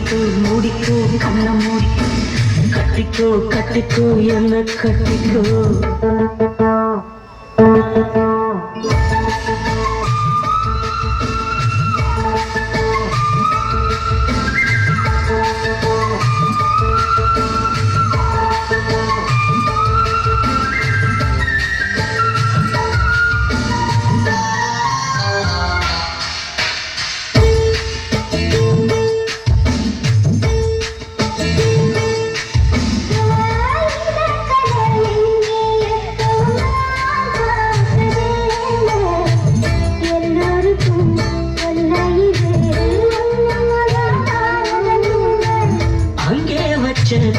மூடிக்கோ மூடிக்கோ கண்ண மூடிக்கோ கட்டிக்கோ கட்டிக்கோ என்ன கட்டிக்கோ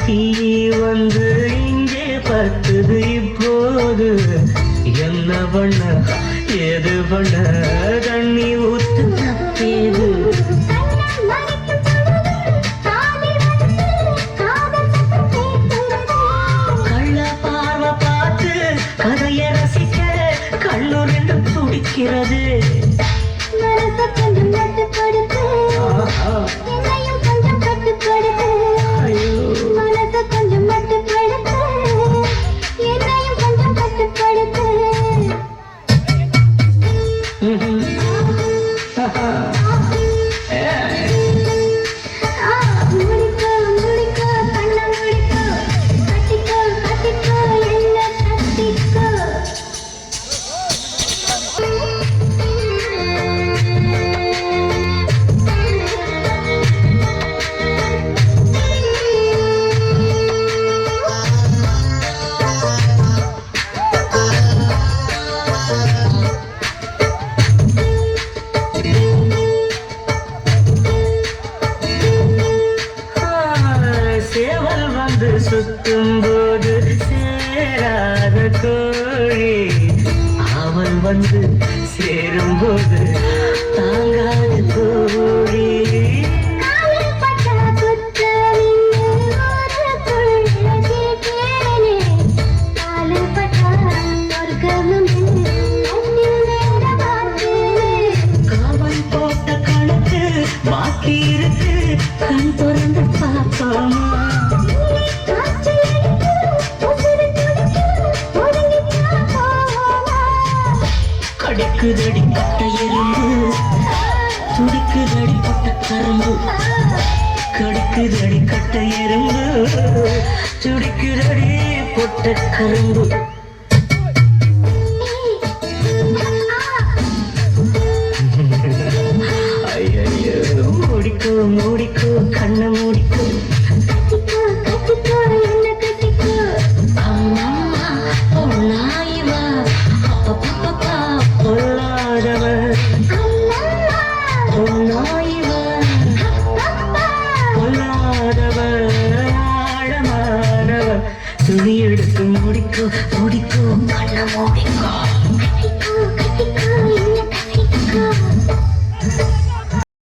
தீ வந்து இங்கே பத்துது இப்போது என்ன பண்ண ஏது பண்ண தண்ணி ஊத்து தப்பேது கள்ள பார்வை பார்த்து கதையை ரசிக்க கண்ணு ரெண்டு துடிக்கிறது சுத்தும் போது சேராத கோழி அவன் வந்து சேரும் போது தாங்காத கோழி காவல் போட்ட கணக்கு பாக்கி இருக்கு கண் திறந்து பார்ப்போமா கடிக்குதடி கட்ட எறும்பு துடிக்குதடி பொட்ட கரும்பு கடிக்குதடி கட்ட எறும்பு துடிக்குதடி பொட்ட கரும்பு ஐயோ மூடிக்கோ மூடிக்கோ கண்ண மூடிக்கோ துணி எடுத்து முடிக்கோ முடிக்கோ கண்ண மூடிக்கோ